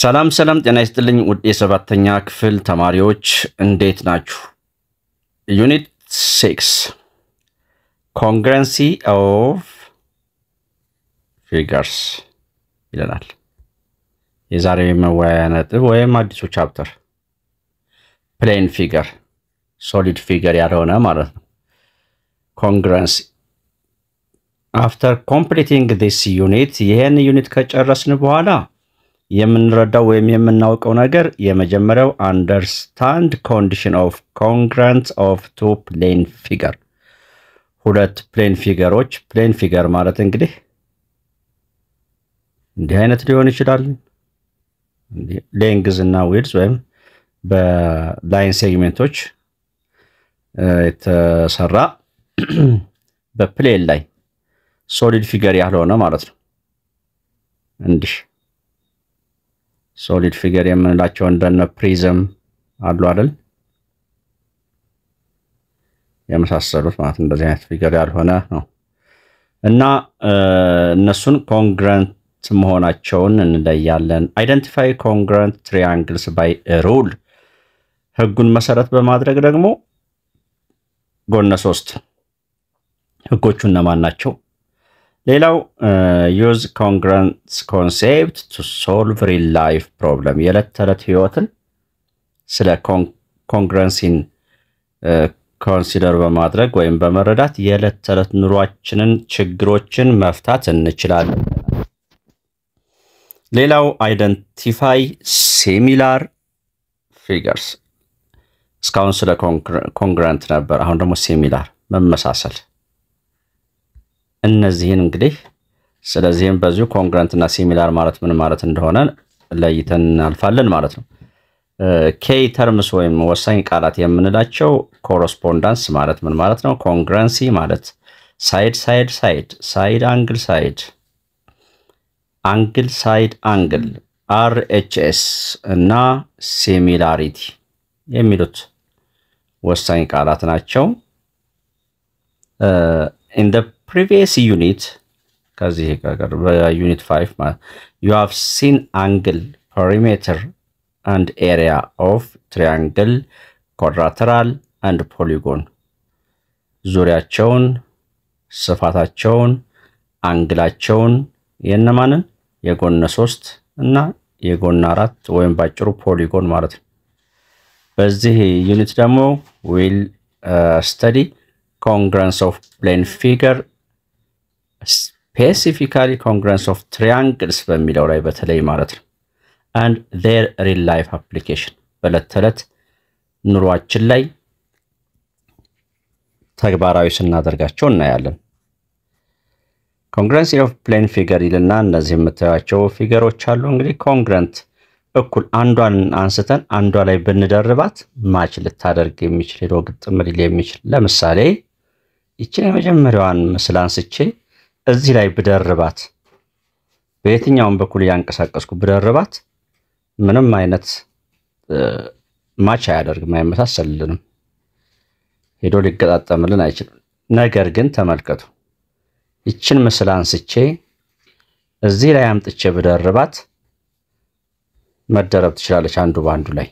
ሰላም ጤና ይስጥልኝ ውድ የሰባተኛ ክፍል ተማሪዎች እንዴት ናችሁ? ዩኒት 6 congruency of figures ይለናል። የዛሬው የመወያያ ነጥብ ወይም አዲሱ ቻፕተር plain figure solid figure ያልሆነ ማለት ነው። congruency after completing this unit ይሄን ዩኒት ከጨረስን በኋላ የምንረዳው ወይም የምናውቀው ነገር የመጀመሪያው understand condition of congruence of two plane figure ሁለት plane figureዎች plane figure ማለት እንግዲህ እንዲህ አይነት ሊሆን ይችላል length እና width ወይም በላይን ሴግሜንቶች የተሰራ በፕሌን ላይ solid figure ያልሆነ ማለት ነው እንዲህ solid figure የምንላቸው እንደነ ፕሪዝም አሉ አይደል የመሳሰሉት ማለት እንደዚህ አይነት ፊገር ያልሆነ ነው እና እነሱን congruent መሆናቸውን እንለያለን identify congruent triangles by a rule ህጉን መሰረት በማድረግ ደግሞ ጎነ 3 ህጎቹ እነማን ናቸው ሌላው use congruence concept to solve real life problem የዕለት ተዕለት ህይወትን ስለ congruency ኮንሲደር በማድረግ ወይም በመረዳት የዕለት ተዕለት ኑሯችንን ችግሮችን መፍታት እንችላለን ሌላው identify similar figures እስካሁን ስለ congruent ነበር አሁን ደግሞ similar መመሳሰል እነዚህን እንግዲህ ስለዚህም በዚሁ congruent እና similar ማለት ምን ማለት እንደሆነ ለይተን አልፋለን ማለት ነው key terms ወይም ወሳኝ ቃላት የምንላቸው correspondence ማለት ምን ማለት ነው congruency ማለት side angle RHS እና similarity የሚሉት ወሳኝ ቃላት ናቸው in the previous unit ከዚህ ጋር በዩኒት 5 you have seen angle perimeter and area of triangle quadrilateral and polygon ዙሪያቸውን ስፋታቸውን አንግላቸውን የነማንን የጎነ 3 እና የጎነ 4 ወይም ባጭሩ ፖሊጎን ማለት ነው በዚህ ዩኒት ደግሞ will study congruence of plane figure specifically congruence of triangles በሚለው ላይ በተለይ ማለት ነው and their real life application በለተለት ኑሯችን ላይ ተግባራዊ ስናደርጋቸው እናያለን congruency of plane figure ይልና እነዚህ የምታዩቸው ፊገሮች አሉ እንግዲህ congruent እኩል አንዷን አንስተን አንዷ ላይ ብንደርባት ማች ልታደርግ የሚችል ሄዶ ግጥም ሊል የሚችል ለምሳሌ ይችን የመጀመሪያዋን ምስል አንስቼ እዚህ ላይ ብደርባት በየትኛውም በኩል ያንቀሳቀስኩ ብደርባት ምንም አይነት ማች አያደርግም አይመሳሰልልንም ሄዶ ሊገጣጠምልን አይችልም ነገር ግን ተመልከቱ ይችን ምስል አንስቼ እዚህ ላይ አምጥቼ ብደርባት መደረብ ትችላለች አንዱ ባንዱ ላይ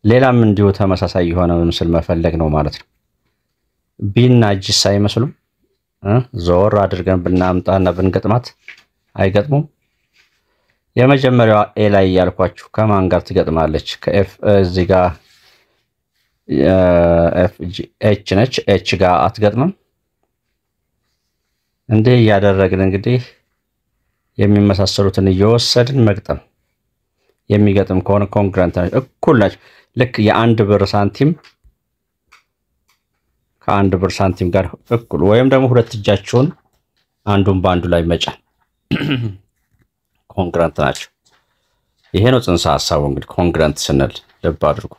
ሌላም እንዲሁ ተመሳሳይ የሆነ ምስል መፈለግ ነው ማለት ነው ቢና ጂስ አይመስሉም ዞር አድርገን ብናምጣና ብንገጥማት አይገጥሙም የመጀመሪያዋ ኤ ላይ ያልኳችሁ ከማን ጋር ትገጥማለች ከኤፍ እዚህ ጋር ኤፍ ጂ ኤች ነች ኤች ጋር አትገጥምም እንዴ ያደረግን እንግዲህ የሚመሳሰሉትን እየወሰድን መግጠም የሚገጥም ከሆነ congruent እኩል ናቸው ልክ የአንድ ብር ሳንቲም ከአንድ ብር ሳንቲም ጋር እኩል ወይም ደግሞ ሁለት እጃቸውን አንዱን ባንዱ ላይ መጫን congruent ናቸው ይሄ ነው ጽንሰ ሐሳቡ እንግዲህ congruent ስንል ልብ አድርጉ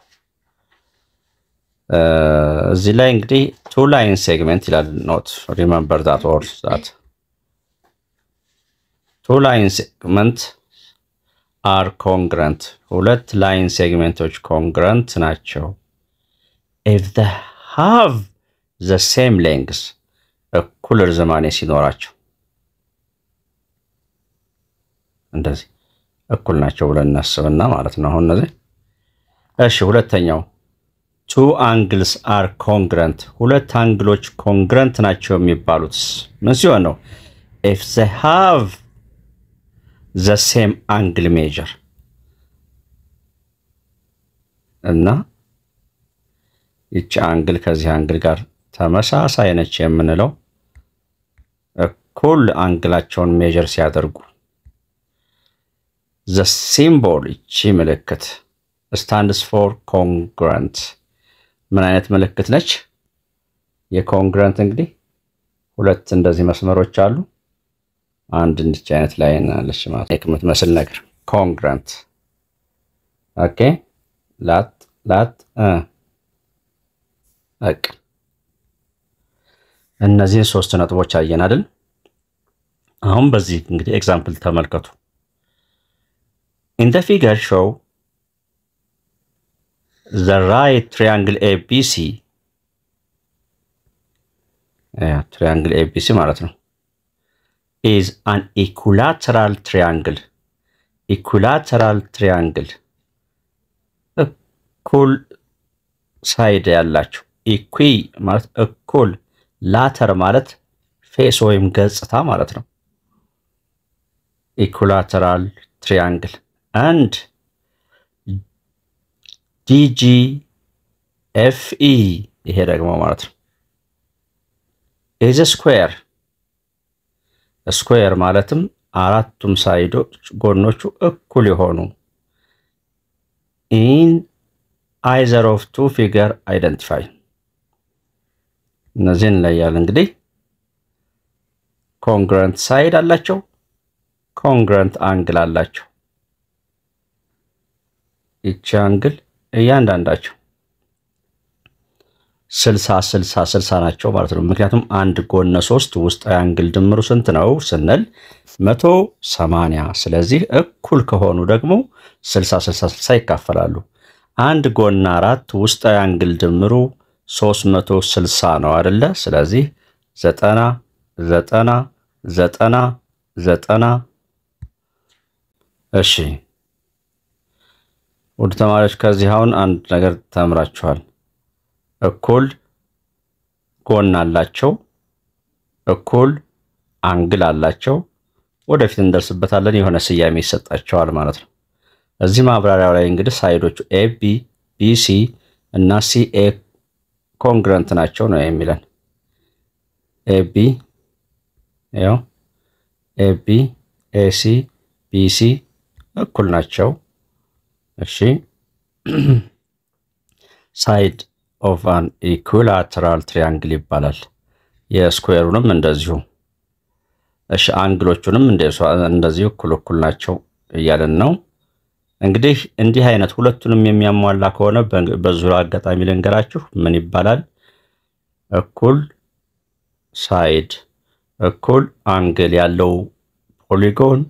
እዚህ ላይ እንግዲህ two line segment ይላል not remember that or that two line segment are congruent ሁለት ላይን ሴግሜንቶች congruent ናቸው if they have the same length እኩል ርዝማኔ ሲኖራቸው እንደዚህ እኩል ናቸው ብለን እናስብና ማለት ነው። አሁን እነዚህ እሺ ሁለተኛው two angles are congruent ሁለት አንግሎች congruent ናቸው የሚባሉት ምን ሲሆን ነው? if they have the same angle measure እና ይቺ አንግል ከዚህ አንግል ጋር ተመሳሳይ ነች የምንለው እኩል አንግላቸውን ሜጀር ሲያደርጉ the symbol ይቺ ምልክት stands for congruent ምን አይነት ምልክት ነች? የኮንግሩንት እንግዲህ ሁለት እንደዚህ መስመሮች አሉ አንድ እንዲህ አይነት ላይን አለች ማለት ነው የምትመስል ነገር congruent ኦኬ ላት አቅ እነዚህ ሶስት ነጥቦች አየን አይደል? አሁን በዚህ እንግዲህ ኤግዛምፕል ተመልከቱ in the figure show the right triangle ABC triangle ABC ማለት ነው is an equilateral triangle እኩል ሳይድ ያላቸው equi ማለት እኩል lateral ማለት ፌስ ወይም ገጽታ ማለት ነው equilateral triangle and DGFE ይሄ ደግሞ ማለት ነው is a square ማለትም አራቱም ሳይዶች ጎኖቹ እኩል የሆኑ in either of two figure identify እነዚህን ላይ ያለ እንግዲህ congruent side አላቸው congruent angle አላቸው each angle እያንዳንዳቸው 60 ናቸው ማለት ነው ምክንያቱም አንድ ጎነ 3 ውስጥ አንግል ድምሩ ስንት ነው ስንል 180 ስለዚህ እኩል ከሆኑ ደግሞ 60 ይካፈላሉ አንድ ጎነ 4 ውስጥ አንግል ድምሩ 360 ነው አይደለ ስለዚህ 90 እሺ ወደ ተማሪዎች ከዚህ አሁን አንድ ነገር ተምራችኋል እኩል ጎን አላቸው እኩል አንግል አላቸው ወደፊት እንደርስበታለን የሆነ ስያሜ ይሰጣቸዋል ማለት ነው እዚህ ማብራሪያው ላይ እንግዲህ ሳይዶቹ AB BC እና CA ኮንግሩንት ናቸው ነው የሚለን AB ያው AB AC BC እኩል ናቸው እሺ side of an equilateral triangle ይባላል የስኩዌሩንም እንደዚሁ እሺ አንግሎቹንም እንደዚሁ እኩል ናቸው እያለን ነው እንግዲህ እንዲህ አይነት ሁለቱንም የሚያሟላ ከሆነ በዙሪያ አጋጣሚ ልንገራችሁ ምን ይባላል እኩል ሳይድ እኩል አንግል ያለው ፖሊጎን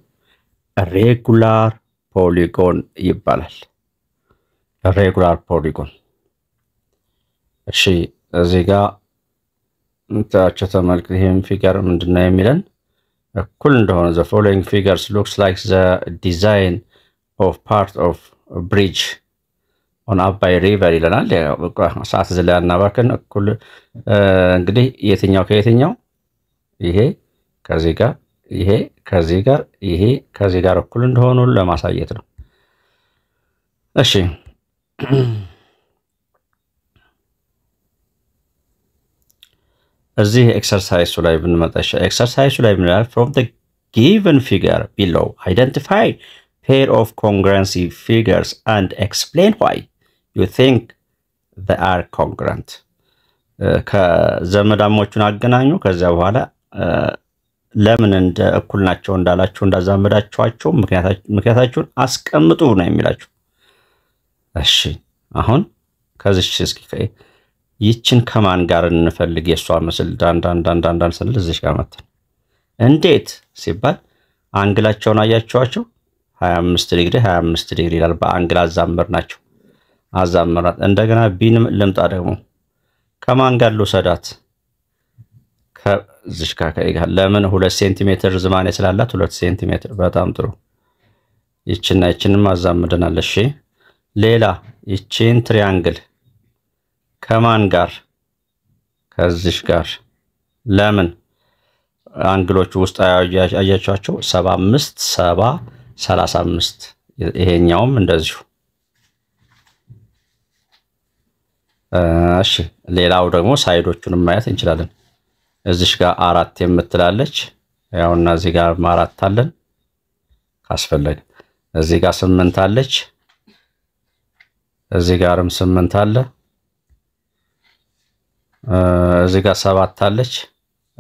ሬጉላር ፖሊጎን ይባላል ሬጉላር ፖሊጎን እሺ እዚህ ጋር እንታችሁ ተመልከቱ ይሄን ፊገር ምንድነው የሚለን እኩል እንደሆነ the following figures looks like the design of part of a bridge on Abai river ይለናል ሰዓት ዝላና ባከን እኩል እንግዲህ የትኛው ከየትኛው ይሄ ከዚህ ጋር ይሄ ከዚህ ጋር ይሄ ከዚህ ጋር እኩል እንደሆኑ ለማሳየት ነው እሺ እዚህ ኤክሰርሳይዝ ላይ ብንመጣሽ ኤክሰርሳይዝ ላይ ብንላል from the given figure below identify pair of congruency figures and explain why you think they are congruent ከዘመዳሞቹን አገናኙ ከዛ በኋላ ለምን እንደ እኩል ናቸው እንዳላችሁ እንዳዛመዳችኋቸው ምክንያታችሁን አስቀምጡ ነው የሚላችሁ እሺ አሁን ከዚህ እስኪ ይችን ከማን ጋር እንፈልግ የሷ መስል ዳንዳን ስንል እዚህ ጋር መጣ እንዴት ሲባል አንግላቸውን አያችኋቸው 25 ዲግሪ ይላል በአንግል አዛመርናቸው አዛመራት እንደገና ቢንም ልምጣ ደግሞ ከማን ጋር ልውሰዳት ከዚህ ጋር ለምን 2 ሴንቲሜትር ዝማኔ ስላላት 2 ሴንቲሜትር በጣም ጥሩ ይችና ይችንም አዛምደናል እሺ ሌላ ይችን ትሪያንግል ከማን ጋር ከዚህ ጋር ለምን አንግሎቹ ውስጥ አያያቻቸው 75 70 35 ይሄኛውም እንደዚሁ እሺ ሌላው ደግሞ ሳይዶቹንም ማየት እንችላለን እዚህ ጋር 4 የምትላለች ያውና እዚህ ጋር 4 አለን ካስፈለገ እዚህ ጋር 8 አለች እዚህ ጋርም 8 አለ እዚህ ጋር 7 አለች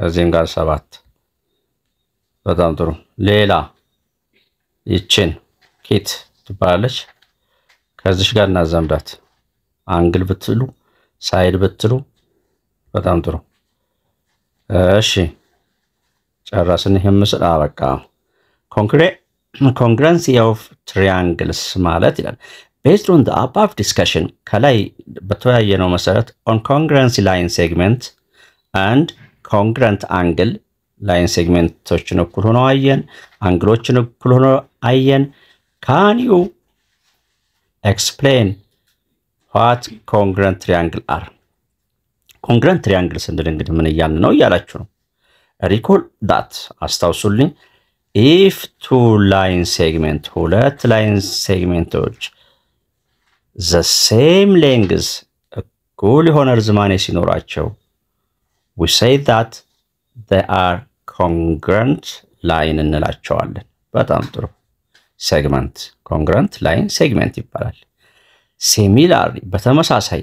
እዚህም ጋር 7 በጣም ጥሩ ሌላ ይችን ኪት ትባላለች ከዚህ ጋር እናዛምዳት አንግል ብትሉ ሳይድ ብትሉ በጣም ጥሩ እሺ ጨራስን ይሄን ምስል አበቃ congruency of triangles ማለት ይላል based on the above discussion ከላይ በተወያየነው መሰረት on congruency line segment and congruent angle line segmenቶችን እኩል ሆነው አየን አንግሎችን እኩል ሆነው አየን can you explain what congruent triangle are congruent triangle ስንል እንግዲህ ምን እያልን ነው እያላችሁ ነው recall that አስታውሱልኝ if two line segment ሁለት line segmenቶች the same length እኩል የሆነ ርዝማኔ ሲኖራቸው we say that they are congruent line እንላቸዋለን በጣም ጥሩ segment congruent line segment ይባላል similarly በተመሳሳይ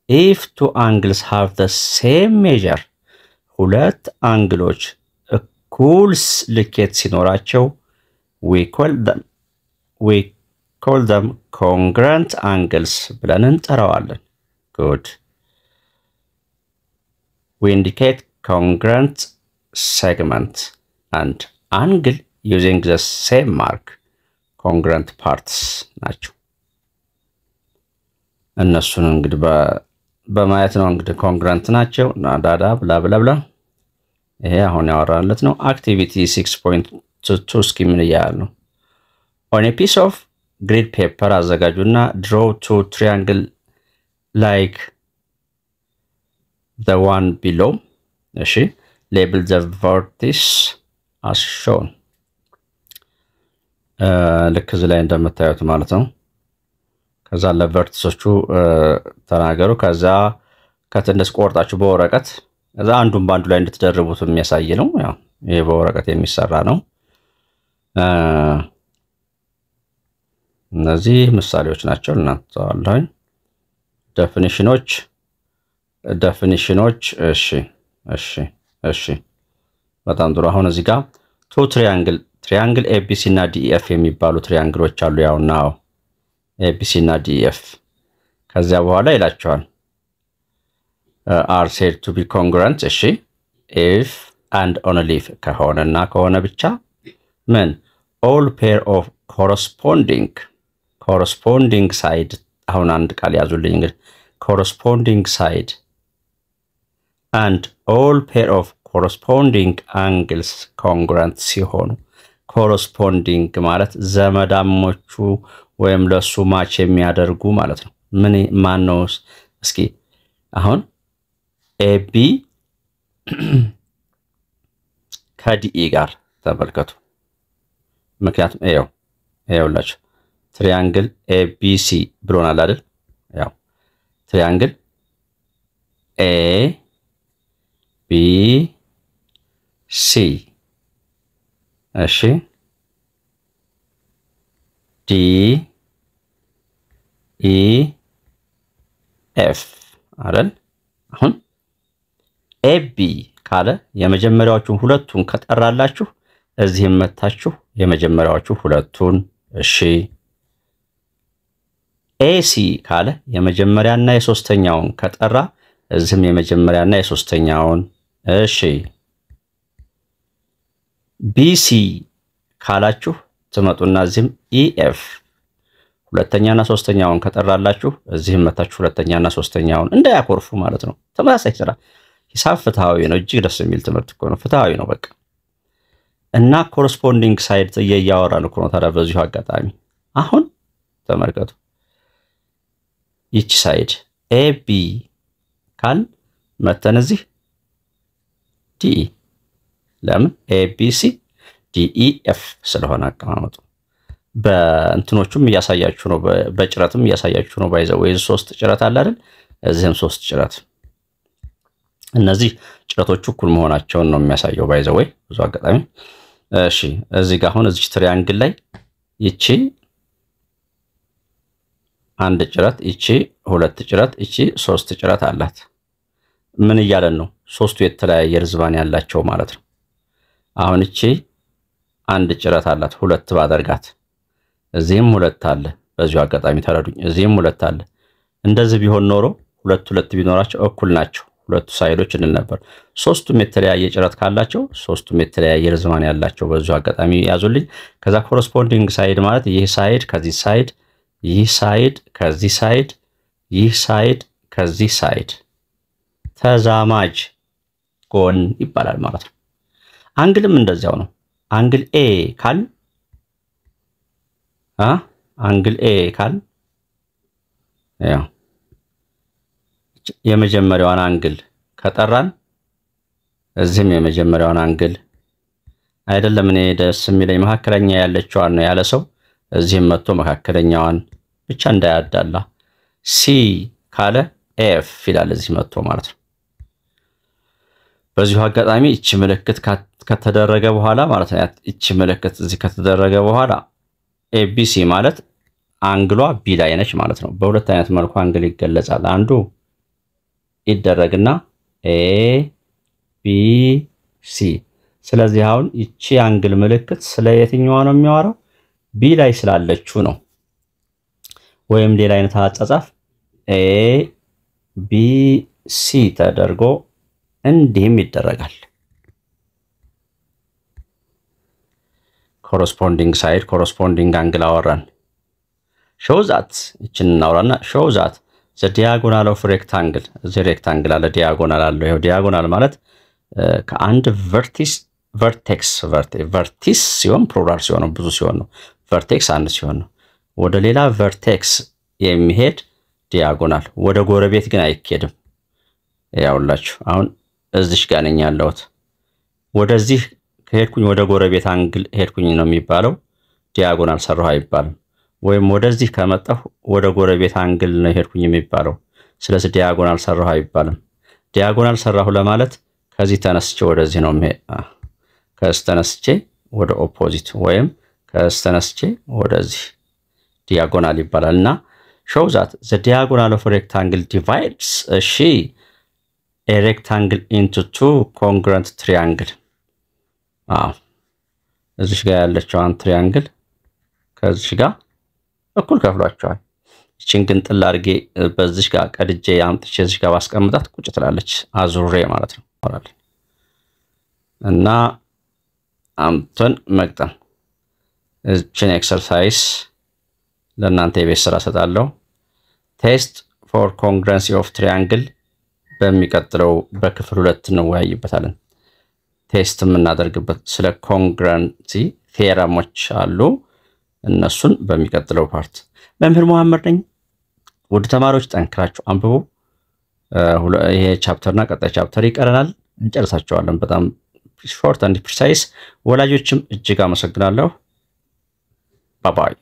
if two angles have the same measure ሁለት አንግሎች እኩል ልኬት ሲኖራቸው we call them congruent angles ብለን እንጠራዋለን good we indicate congruent segment and angle using the same mark congruent parts ናቸው እነሱን እንግዲህ በማየት ነው እንግዲህ congruent ናቸው ዳዳ ብላ ብላ ብላ ይሄ አሁን ያወራለት ነው activity 6.2 ስኪም ይያል ነው on a piece of grid paper አዘጋጁና draw two triangle like the one below እሺ label the vertices as shown ልክ እዚህ ላይ እንደምታዩት ማለት ነው ከዛ ለቨርቲሶቹ ተናገሩ ከዛ ከትንሽ ቆርጣችሁ በወረቀት ከዛ አንዱን ባንዱ ላይ እንድትደርቡት የሚያሳይ ነው ያው ይሄ በወረቀት የሚሰራ ነው እነዚህ ምሳሌዎች ናቸው እናንተዋለኝ ዴፊኒሽኖች እሺ በጣም ጥሩ አሁን እዚህ ጋር two triangle ABC እና DEF የሚባሉ ትሪያንግሎች አሉ ያውና ABC እና DEF ከዛ በኋላ ይላቸዋል are said to be congruent እሺ if and only if ከሆነና ከሆነ ብቻ ምን all pair of corresponding side አሁን አንድ ቃል ያዙልኝ እንግዲህ corresponding side and all pair of corresponding angles congruent ሲሆኑ corresponding ማለት ዘመዳሞቹ ወይም ለሱ ማች የሚያደርጉ ማለት ነው ምን ማን ነው እስኪ አሁን AB ከDE ጋር ተመልከቱ ምክንያቱም ይኸውላችሁ ትሪያንግል ABC ብሎናል አይደል ያው ትሪያንግል ABC እሺ DEF አይደል አሁን AB ካለ የመጀመሪያዎቹን ሁለቱን ከጠራላችሁ እዚህም መታችሁ የመጀመሪያዎቹ ሁለቱን እሺ AC ካለ የመጀመሪያና የሶስተኛውን ከጠራ እዚህም የመጀመሪያና የሶስተኛውን እሺ BC ካላችሁ ትመጡና እዚህም EF ሁለተኛና ሶስተኛውን ከጠራላችሁ እዚህም መታችሁ ሁለተኛና ሶስተኛውን እንዳያኮርፉ ማለት ነው ተመሳሳይ ስራ ሂሳብ ፍትሃዊ ነው እጅግ ደስ የሚል ትምህርት እኮ ነው ፍትሃዊ ነው በቃ እና ኮረስፖንዲንግ ሳይድ ያያወራን እኮ ነው ታዲያ በዚሁ አጋጣሚ አሁን ተመልከቱ ይቺ ሳይድ AB ካል መተን እዚህ DE ለምን ABC DEF ስለሆነ አቀማመጡ በእንትኖቹም ያሳያችሁ ነው በጭረትም ያሳያችሁ ነው ባይዘው ወይ 3 ጭረት አለ አይደል እዚህም 3 ጭረት እነዚህ ጭረቶቹ እኩል መሆናቸውን ነው የሚያሳየው ባይዘው ወይ ብዙ አጋጣሚ እሺ እዚህ ጋር አሁን እዚህ ትሪያንግል ላይ ይቺ አንድ ጭረት ይቺ ሁለት ጭረት ይቺ 3 ጭረት አላት ምን ይያለን ነው ሶስቱ የተለያየ ርዝባን ያላቸው ማለት ነው አሁን እቺ አንድ ጭረት አላት ሁለት ባደርጋት እዚህም ሁለት አለ በዚሁ አጋጣሚ ተረዱኝ እዚህም ሁለት አለ እንደዚህ ቢሆን ኖሮ ሁለት ቢኖራቸው እኩል ናቸው ሁለቱ ሳይዶች እንል ነበር ሶስቱም የተለያየ ጭረት ካላቸው ሶስቱም የተለያየ ርዝማን ያላቸው በዚሁ አጋጣሚ ያዙልኝ ከዛ ኮረስፖንዲንግ ሳይድ ማለት ይሄ ሳይድ ከዚህ ሳይድ ይህ ሳይድ ከዚህ ሳይድ ይህ ሳይድ ከዚህ ሳይድ ተዛማጅ ጎን ይባላል ማለት ነው አንግልም እንደዛው ነው አንግል A ካል አንግል A ካል ያው የመጀመሪያውን አንግል ከጠራን እዚህም የመጀመሪያውን አንግል አይደለም እኔ ደስ የሚለኝ መካከለኛ ያለችዋን ነው ያለ ሰው እዚህም መጥቶ መካከለኛዋን ብቻ እንዳያዳላ C ካለ F ይላል እዚህ መጥቶ ማለት ነው በዚሁ አጋጣሚ እቺ ምልክት ከተደረገ በኋላ ማለት ነው እቺ ምልክት እዚህ ከተደረገ በኋላ ABC ማለት አንግሏ B ላይ ነች ማለት ነው በሁለት አይነት መልኩ አንግል ይገለጻል አንዱ ይደረግና ABC ስለዚህ አሁን እቺ አንግል ምልክት ስለ የትኛው ነው የሚያወራው B ላይ ስላለችው ነው ወይም ሌላ አይነት አጻጻፍ ABC ተደርጎ እንዲህም ይደረጋል corresponding side corresponding angle አወራን show that እቺን እናወራና show that the diagonal of rectangle the rectangle አለ diagonal አለው ይሄው diagonal ማለት ከአንድ vertex ሲሆን plural ሲሆን ብዙ ሲሆን ነው vertex አንድ ሲሆን ነው ወደ ሌላ vertex የሚሄድ diagonal ወደ ጎረቤት ግን አይኬድም ያውላችሁ አሁን እዚህ ጋር ነኝ ያለሁት ወደዚህ ከሄድኩኝ ወደ ጎረቤት አንግል ሄድኩኝ ነው የሚባለው diagonal ሰራው አይባልም ወይም ወደዚህ ከመጣሁ ወደ ጎረቤት አንግል ነው ሄድኩኝ የሚባለው ስለዚህ diagonal ሰራው አይባልም diagonal ሰራሁ ለማለት ከዚህ ተነስቼ ወደዚህ ነው ከዚህ ተነስቼ ወደ ኦፖዚት ወይም ከዚህ ተነስቼ ወደዚህ diagonal ይባላልና show that the diagonal of a rectangle divides a rectangle into two congruent triangle እዚህ ጋር ያለችው አንድ ትሪያንግል ከዚህ ጋር እኩል ከፍሏቸዋል እቺን ግን ጥላ አርጌ በዚህ ጋር ቀድጄ አምጥቼ እዚህ ጋር ባስቀምጣት ቁጭ ትላለች አዙሬ ማለት ነው እና አምጥተን መቅጠም እቺን ኤክሰርሳይዝ ለእናንተ የቤት ስራ ሰጣለሁ ቴስት ፎር ኮንግሩንሲ ኦፍ ትሪያንግል በሚቀጥለው በክፍል 2 እንወያይበታለን ቴስት የምናደርግበት ስለ ኮንግሩንሲ ቴረሞች አሉ እነሱን በሚቀጥለው ፓርት መምህር መሐመድ ነኝ ውድ ተማሪዎች ጠንክራችሁ አንብቡ ይሄ ቻፕተርና ቀጣይ ቻፕተር ይቀርናል እንጨርሳቸዋለን በጣም ሾርት and precise ወላጆችም እጅግ አመሰግናለሁ ባይ ባይ